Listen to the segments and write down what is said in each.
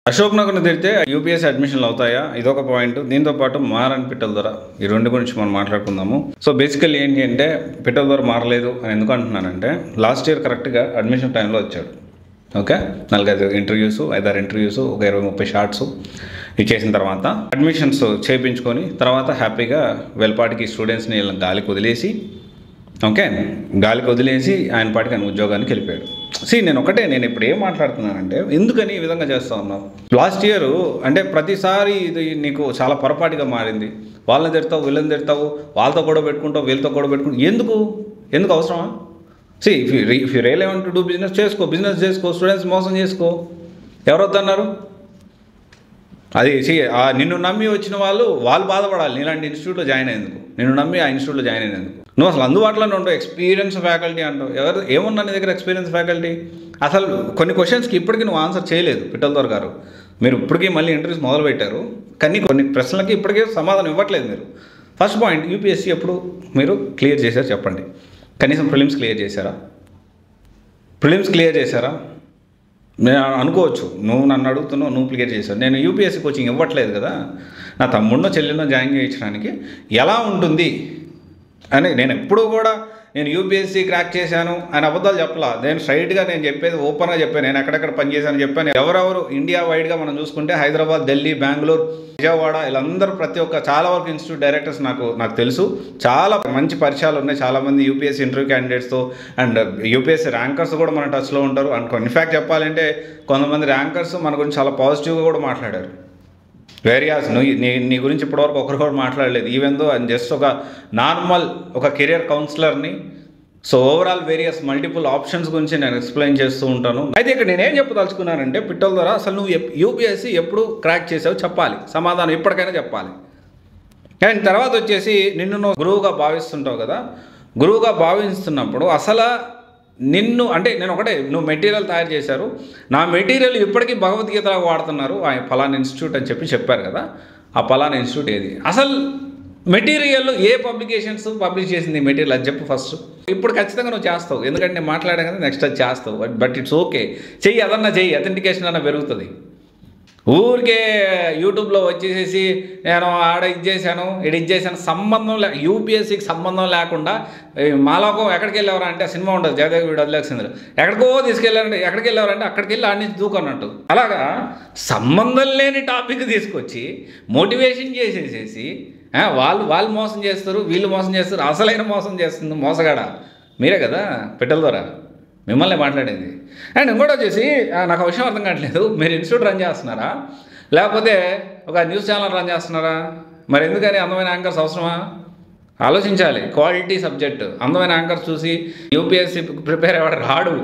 అశోక్ నగర్ని తిరిగితే యూపీఎస్సీ అడ్మిషన్లు అవుతాయా, ఇదొక పాయింట్. దీంతో పాటు మారని పిట్టల ద్వారా ఈ రెండు గురించి మనం మాట్లాడుకుందాము. సో బేసికల్లీ ఏంటి అంటే పిట్టల ద్వారా మారలేదు అని ఎందుకు అంటున్నానంటే, లాస్ట్ ఇయర్ కరెక్ట్గా అడ్మిషన్ టైంలో వచ్చాడు. ఓకే, 4-5 ఇంటర్వ్యూస్, 5-6 ఇంటర్వ్యూస్, ఒక 20-30 షార్ట్స్ ఇచ్చేసిన తర్వాత అడ్మిషన్స్ చేయించుకొని తర్వాత హ్యాపీగా వెల్పాటికి స్టూడెంట్స్ని వీళ్ళని గాలికి వదిలేసి ఆయన పాటికి ఆయన ఉద్యోగానికి వెళ్ళిపోయాడు. నేను ఇప్పుడు ఏం మాట్లాడుతున్నానంటే, ఎందుకని ఈ విధంగా చేస్తూ ఉన్నావు? లాస్ట్ ఇయర్ అంటే ప్రతిసారి ఇది నీకు చాలా పొరపాటుగా మారింది. వాళ్ళని తిడతావు, వీళ్ళని తిడతావు, వాళ్ళతో గొడవ పెట్టుకుంటావు, వీళ్ళతో గొడవ పెట్టుకుంటావు. ఎందుకు అవసరమా? If you really want to do business చేసుకో, స్టూడెంట్స్ మోసం చేసుకో. ఎవరొద్దన్నారు? అది నిన్ను నమ్మి వచ్చిన వాళ్ళు బాధపడాలి. నీలాంటి ఇన్స్టిట్యూట్లో జాయిన్ అయ్యేందుకు, నిన్ను నమ్మి ఆ ఇన్స్టిట్యూట్లో జాయిన్ అయినందుకు. నువ్వు అసలు అందుబాటులోనే ఉండవు. ఎక్స్పీరియన్స్ ఫ్యాకల్టీ అంటావు. ఏమున్నా నీ దగ్గర ఎక్స్పీరియన్స్ ఫ్యాకల్టీ? అసలు కొన్ని క్వశ్చన్స్కి ఇప్పటికీ నువ్వు ఆన్సర్ చేయలేదు. పిట్టలదొర గారు, మీరు ఇప్పటికీ మళ్ళీ ఇంటర్వ్యూస్ మొదలుపెట్టారు, కానీ కొన్ని ప్రశ్నలకి ఇప్పటికీ సమాధానం ఇవ్వట్లేదు మీరు. ఫస్ట్ పాయింట్, యూపీఎస్సీ ఎప్పుడు మీరు క్లియర్ చేశారు చెప్పండి. కనీసం ప్రిలిమ్స్ క్లియర్ చేశారా? నేను అనుకోవచ్చు, నువ్వు నన్ను అడుగుతున్నావు, నువ్వు క్లియర్ చేశావు. నేను యూపీఎస్సీ కోచింగ్ ఇవ్వట్లేదు కదా, నా తమ్ముడినో చెల్లినో జాయిన్ చేయించడానికి ఎలా ఉంటుంది అని. నేను ఎప్పుడూ కూడా నేను యూపీఎస్సీ క్రాక్ చేశాను అని అబద్ధాలు చెప్పలా. నేను స్ట్రైట్గా నేను చెప్పేది ఓపెన్గా చెప్పాను. నేను ఎక్కడెక్కడ పనిచేశాను చెప్పాను. ఎవరెవరు ఇండియా వైడ్గా మనం చూసుకుంటే హైదరాబాద్, ఢిల్లీ, బెంగళూరు, విజయవాడ, వీళ్ళందరూ చాలా వరకు ఇన్స్టిట్యూట్ డైరెక్టర్స్ నాకు తెలుసు. చాలా మంచి పరిచయాలు ఉన్నాయి చాలామంది యూపీఎస్సీ ఇంటర్వ్యూ క్యాండిడేట్స్తో. అండ్ యూపీఎస్సీ ర్యాంకర్స్ కూడా మన టచ్లో ఉంటారు. అండ్ ఇన్ఫ్యాక్ట్ చెప్పాలంటే కొంతమంది ర్యాంకర్స్ మన గురించి చాలా పాజిటివ్గా కూడా మాట్లాడారు. వేరియాస్ నీ గురించి ఇప్పటివరకు ఒకరు కూడా మాట్లాడలేదు. ఈవెన్ దో అండ్ జస్ట్ ఒక నార్మల్ కెరియర్ కౌన్సిలర్ని. So overall various multiple options గురించి నేను ఎక్స్ప్లెయిన్ చేస్తూ ఉంటాను. అయితే ఇక్కడ నేనేం చెప్పదలుచుకున్నానంటే, పిట్టల ద్వారా అసలు నువ్వు యూపీఎస్సీ ఎప్పుడు క్రాక్ చేసావు చెప్పాలి, సమాధానం ఎప్పటికైనా చెప్పాలి. అండ్ తర్వాత వచ్చేసి నిన్ను నువ్వు గురువుగా భావిస్తుంటావు కదా, గురువుగా భావిస్తున్నప్పుడు అసలు నిన్ను అంటే నువ్వు మెటీరియల్ తయారు చేశారు, నా మెటీరియల్ ఇప్పటికీ భగవద్గీతలాగా వాడుతున్నారు, ఫలానా ఇన్స్టిట్యూట్ అని చెప్పారు కదా, ఆ ఫలానా ఇన్స్టిట్యూట్ ఏది? అసలు మెటీరియల్ ఏ పబ్లికేషన్స్ పబ్లిష్ చేసింది మెటీరియల్ అది చెప్పు ఫస్ట్. ఇప్పుడు ఖచ్చితంగా నువ్వు చేస్తావు, ఎందుకంటే నేను మాట్లాడాను కదా, నెక్స్ట్ అది చేస్తావు. బట్ ఇట్స్ ఓకే, చెయ్యి, అథెంటికేషన్ అన్న పెరుగుతుంది. ఊరికే యూట్యూబ్లో వచ్చేసేసి నేను ఆడ ఇది చేశాను సంబంధం యూపీఎస్సీకి సంబంధం లేకుండా మాలోకం ఎక్కడికి వెళ్ళేవారా అంటే, ఆ సినిమా ఉంటుంది జగదేవ్ వీడు వదిలేసింది, ఎక్కడికో తీసుకెళ్ళారంటే ఎక్కడికి వెళ్ళేవారంటే అక్కడికి వెళ్ళి ఆడి నుంచి దూకన్నట్టు. అలాగా సంబంధం లేని టాపిక్ తీసుకొచ్చి మోటివేషన్ చేసేసేసి వాళ్ళు మోసం చేస్తారు, వీళ్ళు మోసం చేస్తారు. అసలైన మోసం చేస్తుంది మోసగాడ మీరే కదా, పిట్టల ద్వారా మిమ్మల్ని మాట్లాడేది. అండ్ ఇంకోటి వచ్చేసి నాకు విషయం అర్థం కావట్లేదు, మీరు ఇన్స్టిట్యూట్ రన్ చేస్తున్నారా లేకపోతే ఒక న్యూస్ ఛానల్ రన్ చేస్తున్నారా? మరి ఎందుకని అందమైన యాంకర్స్ అవసరమా? ఆలోచించాలి. క్వాలిటీ సబ్జెక్ట్, అందమైన యాంకర్స్ చూసి యూపీఎస్సీ ప్రిపేర్ అయ్యేవాడు రాడు.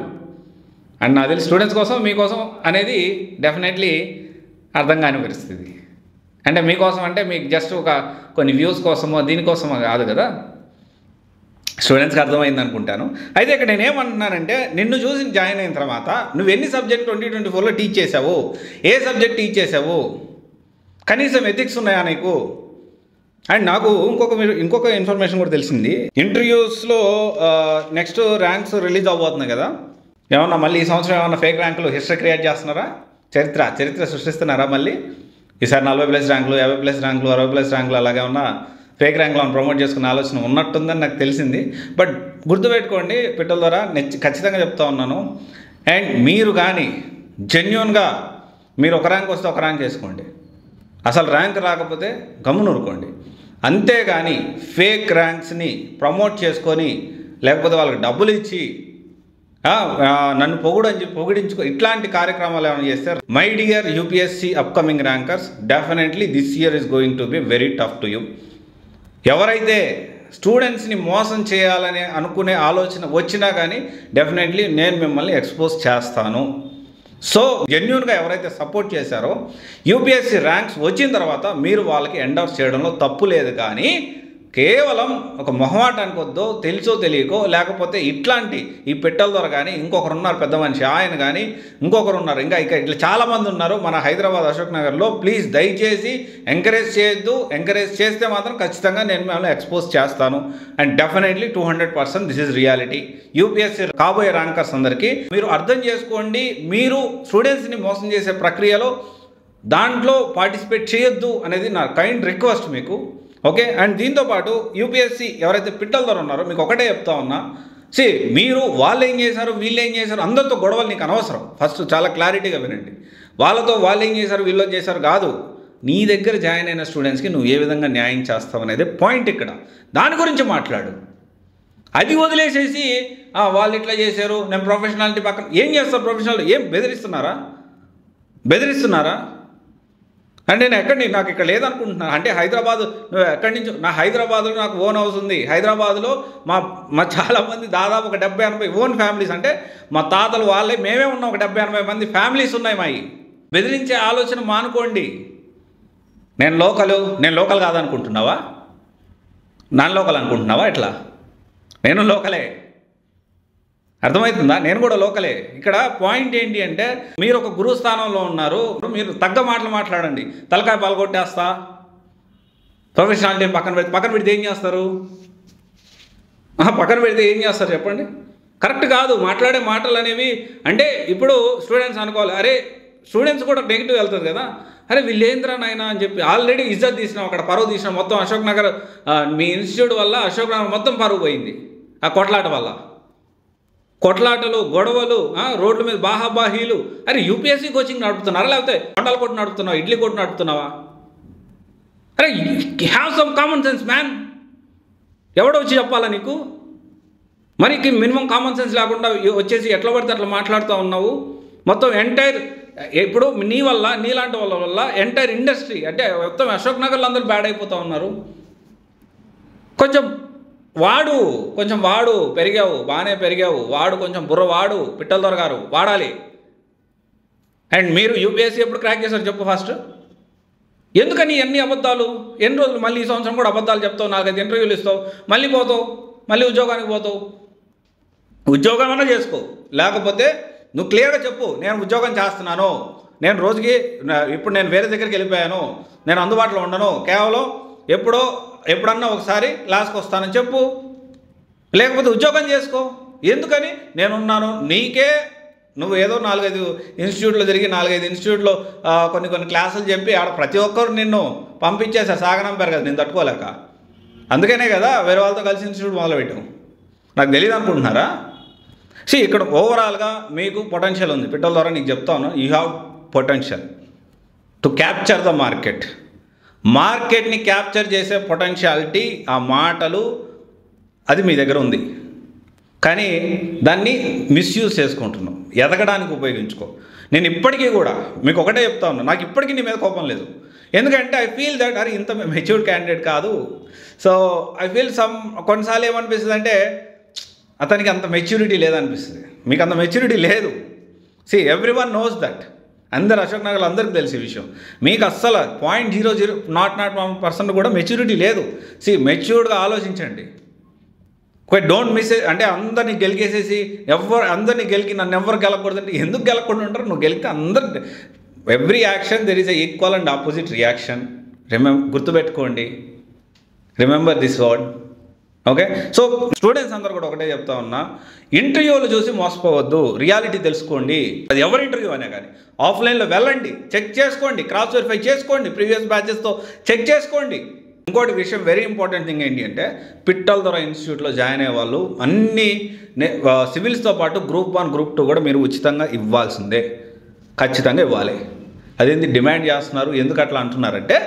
అండ్ నాకు తెలిసి స్టూడెంట్స్ కోసం మీకోసం అనేది డెఫినెట్లీ అర్థం కాని పరిస్థితి. అంటే మీకోసం అంటే మీకు జస్ట్ కొన్ని వ్యూస్ కోసమో దీనికోసమో కాదు కదా, స్టూడెంట్స్కి అర్థమైంది అనుకుంటాను. అయితే ఇక్కడ నేనేమంటున్నానంటే, నిన్ను చూసి జాయిన్ అయిన తర్వాత నువ్వు ఎన్ని సబ్జెక్ట్ 2024లో టీచ్ చేసావు, ఏ సబ్జెక్ట్ టీచ్ చేసావు, కనీసం ఎథిక్స్ ఉన్నాయా నీకు? అండ్ నాకు ఇంకొక ఇన్ఫర్మేషన్ కూడా తెలిసింది. ఇంటర్వ్యూస్లో నెక్స్ట్ ర్యాంక్స్ రిలీజ్ అవబోతున్నాయి కదా, ఏమన్నా మళ్ళీ ఈ సంవత్సరం ఏమన్నా ఫేక్ ర్యాంకులు హిస్టరీ క్రియేట్ చేస్తున్నారా? చరిత్ర సృష్టిస్తున్నారా? మళ్ళీ ఈసారి 40+ ర్యాంకులు, 50+ ర్యాంకులు, 60+ ర్యాంకులు అలాగే ఉన్న ఫేక్ ర్యాంకులను ప్రమోట్ చేసుకునే ఆలోచన ఉన్నట్టుందని నాకు తెలిసింది. బట్ గుర్తుపెట్టుకోండి, పిట్టల ద్వారా ఖచ్చితంగా చెప్తా ఉన్నాను. అండ్ మీరు కానీ జెన్యూన్గా మీరు ఒక ర్యాంక్ వస్తే ఒక ర్యాంక్ వేసుకోండి, అసలు ర్యాంక్ రాకపోతే గమ్మునూరుకోండి. అంతేగాని ఫేక్ ర్యాంక్స్ని ప్రమోట్ చేసుకొని లేకపోతే వాళ్ళకి డబ్బులు ఇచ్చి నన్ను పొగిడించుకో ఇట్లాంటి కార్యక్రమాలు ఏమైనా చేస్తారు. My dear UPSC upcoming rankers, definitely this year is going to be very tough to you. ఎవరైతే స్టూడెంట్స్ని మోసం చేయాలని అనుకునే ఆలోచన వచ్చినా కానీ డెఫినెట్లీ నేను మిమ్మల్ని ఎక్స్పోజ్ చేస్తాను. సో జెన్యూన్గా ఎవరైతే సపోర్ట్ చేశారో యూపీఎస్సీ ర్యాంక్స్ వచ్చిన తర్వాత మీరు వాళ్ళకి ఎండోర్స్ చేయడంలో తప్పు లేదు. కానీ కేవలం ఒక మొహమాటానికి వద్దో తెలుసో తెలియకో లేకపోతే ఈ పిట్టల ద్వారా కానీ ఇంకొకరు ఉన్నారు పెద్ద మనిషి ఆయన కానీ ఇంకొకరు ఉన్నారు ఇంకా ఇట్లా చాలామంది ఉన్నారు మన హైదరాబాద్ అశోక్ నగర్లో. ప్లీజ్ దయచేసి ఎంకరేజ్ చేయొద్దు. ఎంకరేజ్ చేస్తే మాత్రం ఖచ్చితంగా నేను మిమ్మల్ని ఎక్స్పోజ్ చేస్తాను. And definitely 200% this is reality. UPSC కాబోయే ర్యాంకర్స్ అందరికీ మీరు అర్థం చేసుకోండి, మీరు స్టూడెంట్స్ని మోసం చేసే ప్రక్రియలో దాంట్లో పార్టిసిపేట్ చేయొద్దు అనేది నా కైండ్ రిక్వెస్ట్ మీకు. ఓకే, అండ్ దీంతోపాటు యూపీఎస్సీ ఎవరైతే పిట్టల ద్వారా ఉన్నారో మీకు ఒకటే చెప్తా ఉన్నా, మీరు వాళ్ళు ఏం చేశారు వీళ్ళు ఏం చేశారు అందరితో గొడవలు నీకు అనవసరం. ఫస్ట్ చాలా క్లారిటీగా వినండి. వాళ్ళతో వాళ్ళు ఏం చేశారు వీళ్ళు చేశారు కాదు, నీ దగ్గర జాయిన్ అయిన స్టూడెంట్స్కి నువ్వు ఏ విధంగా న్యాయం చేస్తావు అనేది పాయింట్ ఇక్కడ. దాని గురించి మాట్లాడు. అది వదిలేసేసి వాళ్ళు ఇట్లా చేశారు, నేను ప్రొఫెషనాలిటీ పక్కన ఏం చేస్తారు? ప్రొఫెషనల్ ఏం బెదిరిస్తున్నారా అంటే నాకు ఇక్కడ లేదనుకుంటున్నా అంటే హైదరాబాద్ నువ్వు ఎక్కడి నుంచి? నా హైదరాబాద్లో నాకు ఓన్ హౌస్ ఉంది. హైదరాబాద్లో మా చాలామంది దాదాపు ఒక 70-80 ఓన్ ఫ్యామిలీస్, అంటే మా తాతలు వాళ్ళే మేమే ఉన్నాం, ఒక 70-80 మంది ఫ్యామిలీస్ ఉన్నాయి మావి. బెదిరించే ఆలోచన మానుకోండి. నేను లోకల్ కాదనుకుంటున్నావా? నాన్ లోకల్ అనుకుంటున్నావా? ఎట్లా? నేను లోకలే, అర్థమవుతుందా? నేను కూడా లోకలే. ఇక్కడ పాయింట్ ఏంటి అంటే మీరు ఒక గురువు స్థానంలో ఉన్నారు, మీరు తగ్గ మాటలు మాట్లాడండి. తలకాయ పాల్గొట్టేస్తా ప్రొఫెషనాలిటీ పక్కన పెడితే ఏం చేస్తారు? పక్కన పెడితే ఏం చేస్తారు చెప్పండి? కరెక్ట్ కాదు మాట్లాడే మాటలు అనేవి. అంటే ఇప్పుడు స్టూడెంట్స్ అనుకోవాలి, అరే స్టూడెంట్స్ కూడా నెగిటివ్ వెళ్తుంది కదా, అరే వీళ్ళేంద్రా నాయనా అని చెప్పి ఆల్రెడీ ఇజ్జత్ తీసినాం, అక్కడ పరువు తీసినాం. మొత్తం అశోక్ నగర్ మీ ఇన్స్టిట్యూట్ వల్ల అశోక్ నగర్ మొత్తం పరువు పోయింది ఆ కొట్లాట వల్ల. కొట్లాటలు, గొడవలు, రోడ్ల మీద బాహాబాహీలు. అరే యూపీఎస్సీ కోచింగ్ నడుపుతున్నారా? లేకపోతే కొండల కొట్టు నడుపుతున్నావా? ఇడ్లీ కొట్టు నడుపుతున్నావా? అరే have some common sense man. ఎవడో వచ్చి చెప్పాలా నీకు? మరి మినిమం కామన్ సెన్స్ లేకుండా వచ్చేసి ఎట్లా పడితే అట్లా మాట్లాడుతూ ఉన్నావు. మొత్తం ఎంటైర్ ఇప్పుడు నీ వల్ల, నీలాంటి వాళ్ళ వల్ల ఎంటైర్ ఇండస్ట్రీ అంటే మొత్తం అశోక్ నగర్లో అందరూ బ్యాడ్ అయిపోతూ ఉన్నారు. కొంచెం పెరిగావు, బాగానే పెరిగావు. కొంచెం బుర్రవాడు పిట్టల దొర గారు వాడాలి. అండ్ మీరు యూపీఎస్సీ ఎప్పుడు క్రాక్ చేశారు చెప్పు ఫస్ట్? ఎందుకని ఎన్ని అబద్ధాలు? ఎన్ని రోజులు? మళ్ళీ ఈ సంవత్సరం కూడా అబద్ధాలు చెప్తావు, 4-5 ఇంటర్వ్యూలు ఇస్తావు, మళ్ళీ పోతావు, మళ్ళీ ఉద్యోగానికి పోతావు. ఉద్యోగం అన్నా చేసుకో, లేకపోతే నువ్వు క్లియర్గా చెప్పు, నేను ఉద్యోగం చేస్తున్నాను, నేను రోజుకి ఇప్పుడు నేను వేరే దగ్గరికి వెళ్ళిపోయాను, నేను అందుబాటులో ఉండను, కేవలం ఎప్పుడన్నా ఒకసారి క్లాస్కి వస్తానని చెప్పు. లేకపోతే ఉద్యోగం చేసుకో. ఎందుకని నేనున్నాను నీకే? నువ్వు ఏదో 4-5 ఇన్స్టిట్యూట్లో తిరిగి 4-5 ఇన్స్టిట్యూట్లో కొన్ని క్లాసులు చెప్పి ఆడ ప్రతి ఒక్కరు నిన్ను పంపించేసారు, సాగనంపారు కదా నేను తట్టుకోలేక. అందుకనే కదా వేరే వాళ్ళతో కలిసి ఇన్స్టిట్యూట్ మొదలుపెట్టాం. నాకు తెలియదు అనుకుంటున్నారా? ఇక్కడ ఓవరాల్గా మీకు పొటెన్షియల్ ఉంది. పిట్టల ద్వారా నీకు చెప్తాను, you have potential to capture the మార్కెట్ని క్యాప్చర్ చేసే పొటెన్షియాలిటీ, ఆ మాటలు అది మీ దగ్గర ఉంది. కానీ దాన్ని మిస్యూజ్ చేసుకుంటున్నాం. ఎదగడానికి ఉపయోగించుకో. నేను ఇప్పటికీ కూడా మీకు ఒకటే చెప్తా ఉన్నా, నాకు ఇప్పటికీ నీ మీద కోపం లేదు. ఎందుకంటే ఐ ఫీల్ దట్ అరే ఇంత మెచ్యూర్డ్ క్యాండిడేట్ కాదు. సో ఐ ఫీల్ కొన్నిసార్లు ఏమనిపిస్తుంది అంటే అతనికి అంత మెచ్యూరిటీ లేదనిపిస్తుంది. మీకు అంత మెచ్యూరిటీ లేదు. Everyone knows that. అందరు అశోక్ నగర్లో అందరికీ తెలిసే విషయం. మీకు అస్సలు 0.0001% కూడా మెచ్యూరిటీ లేదు. మెచ్యూర్డ్గా ఆలోచించండి. Don't miss. అంటే అందరినీ గెలికేసేసి అందరినీ గెలికి నన్ను ఎవరు గెలకూడదంటే ఎందుకు గెలకుండా ఉంటారు? నువ్వు గెలిస్తే అందరు every action there is a equal and opposite reaction. గుర్తుపెట్టుకోండి. Remember this word. Okay. So students అందరూ కూడా ఒకటే చెప్తా ఉన్నా, ఇంటర్వ్యూలు చూసి మోసపోవద్దు, రియాలిటీ తెలుసుకోండి. అది ఎవరి ఇంటర్వ్యూ అయినా కానీ ఆఫ్లైన్లో వెళ్ళండి, చెక్ చేసుకోండి, క్రాస్ వెరిఫై చేసుకోండి, ప్రీవియస్ బ్యాచెస్తో చెక్ చేసుకోండి. ఇంకోటి విషయం, వెరీ ఇంపార్టెంట్ థింగ్ ఏంటి అంటే పిట్టల దొర ఇన్స్టిట్యూట్లో జాయిన్ అయ్యే వాళ్ళు అన్ని సివిల్స్తో పాటు గ్రూప్ 1 గ్రూప్ 2 కూడా మీరు ఉచితంగా ఇవ్వాల్సిందే, ఖచ్చితంగా ఇవ్వాలి. అదేంటి డిమాండ్ చేస్తున్నారు? ఎందుకు అట్లా అంటున్నారంటే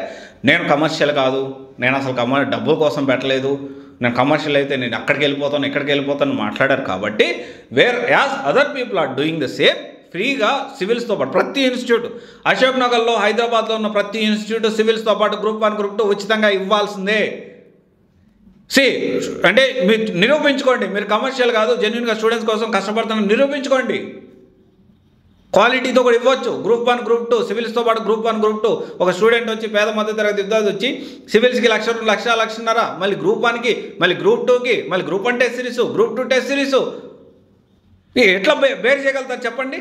నేను కమర్షియల్ కాదు, నేను అసలు డబ్బుల కోసం పెట్టలేదు, నేను కమర్షియల్ అయితే నేను ఇక్కడికి వెళ్ళిపోతాను మాట్లాడారు. కాబట్టి as other people are doing the same, ఫ్రీగా సివిల్స్తో పాటు ప్రతి ఇన్స్టిట్యూట్, అశోక్ నగర్లో హైదరాబాద్లో ఉన్న ప్రతి ఇన్స్టిట్యూట్ సివిల్స్తో పాటు గ్రూప్ 1 గ్రూప్ 2 ఉచితంగా ఇవ్వాల్సిందే. అంటే మీరు నిరూపించుకోండి, మీరు కమర్షియల్ కాదు, జెన్యున్గా స్టూడెంట్స్ కోసం కష్టపడుతున్న నిరూపించుకోండి. క్వాలిటీతో కూడా ఇవ్వచ్చు. గ్రూప్ 1 గ్రూప్ 2 సివిల్స్తో పాటు గ్రూప్ 1 గ్రూప్ 2 ఒక స్టూడెంట్ వచ్చి పేద మధ్య తరగతి విద్యార్థి వచ్చి సివిల్స్కి 1,00,000 మళ్ళీ గ్రూప్ 1కి, మళ్ళీ గ్రూప్ 2కి, మళ్ళీ group 1 test series, group 2 test series ఎట్లా బేర్ చేయగలుగుతారు చెప్పండి?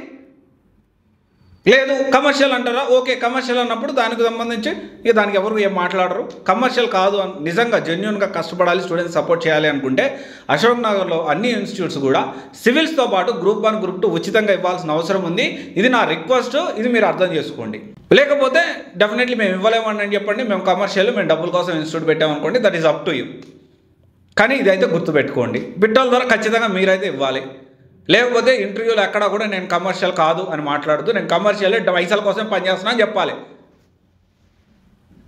లేదు కమర్షియల్ అంటారా, ఓకే కమర్షియల్ అన్నప్పుడు దానికి సంబంధించి ఇక దానికి ఎవరు ఏం మాట్లాడరు. కమర్షియల్ కాదు అని నిజంగా జెన్యున్గా కష్టపడాలి, స్టూడెంట్స్ సపోర్ట్ చేయాలి అనుకుంటే అశోక్ నగర్లో అన్ని ఇన్స్టిట్యూట్స్ కూడా సివిల్స్తో పాటు గ్రూప్ 1 గ్రూప్ 2 ఉచితంగా ఇవ్వాల్సిన అవసరం ఉంది. ఇది నా రిక్వెస్ట్, ఇది మీరు అర్థం చేసుకోండి. లేకపోతే డెఫినెట్లీ మేము ఇవ్వలేమని అని చెప్పండి, మేము కమర్షియల్, మేము డబ్బుల కోసం ఇన్స్టిట్యూట్ పెట్టామనుకోండి, that is up to you. కానీ ఇదైతే గుర్తుపెట్టుకోండి, బిట్టాల ద్వారా ఖచ్చితంగా మీరైతే ఇవ్వాలి. లేకపోతే ఇంటర్వ్యూలో ఎక్కడా కూడా నేను కమర్షియల్ కాదు అని మాట్లాడుతూ నేను కమర్షియల్ పైసల కోసం పనిచేస్తున్నా అని చెప్పాలి.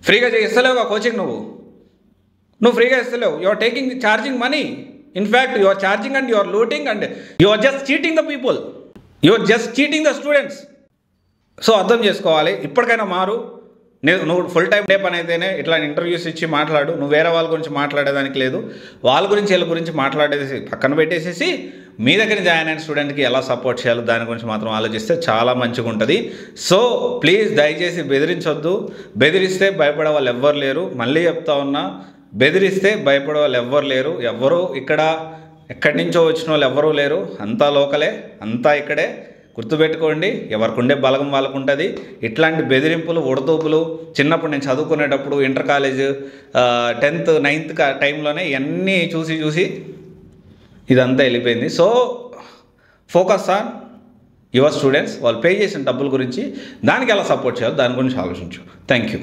ఫ్రీగా ఇస్తలేవు కోచింగ్, నువ్వు ఫ్రీగా ఇస్తలేవు. You are taking charging money. In fact you are charging and you are looting and you are just cheating the people, you are just cheating the students. So అర్థం చేసుకోవాలి, ఇప్పటికైనా మారు. నువ్వు ఫుల్ టైం డే పని అయితేనే ఇట్లా ఇంటర్వ్యూస్ ఇచ్చి మాట్లాడు, నువ్వు వేరే వాళ్ళ గురించి మాట్లాడేదానికి లేదు. వాళ్ళ గురించి వీళ్ళ గురించి మాట్లాడేసి పక్కన పెట్టేసేసి మీ దగ్గర జాయిన్ అయిన స్టూడెంట్కి ఎలా సపోర్ట్ చేయాలో దాని గురించి మాత్రం ఆలోచిస్తే చాలా మంచిగా ఉంటుంది. సో ప్లీజ్ దయచేసి బెదిరించొద్దు. బెదిరిస్తే భయపడే వాళ్ళు ఎవ్వరు లేరు. మళ్ళీ చెప్తా ఉన్నా, బెదిరిస్తే భయపడే వాళ్ళు ఎవ్వరు లేరు. ఎవ్వరూ ఇక్కడ ఎక్కడి నుంచో వచ్చిన వాళ్ళు ఎవ్వరూ లేరు. అంతా లోకలే, అంతా ఇక్కడే. గుర్తుపెట్టుకోండి, ఎవరికి ఉండే బలగం వాళ్ళకు ఉంటుంది. ఇట్లాంటి బెదిరింపులు, ఉడతూపులు చిన్నప్పుడు నేను చదువుకునేటప్పుడు ఇంటర్ కాలేజ్ 10th 9th టైంలోనే ఇవన్నీ చూసి ఇదంతా వెళ్ళిపోయింది. So focus on your students. వాళ్ళు పే చేసిన డబ్బుల గురించి, దానికి ఎలా సపోర్ట్ చేయాలో దాని గురించి ఆలోచించు. Thank you.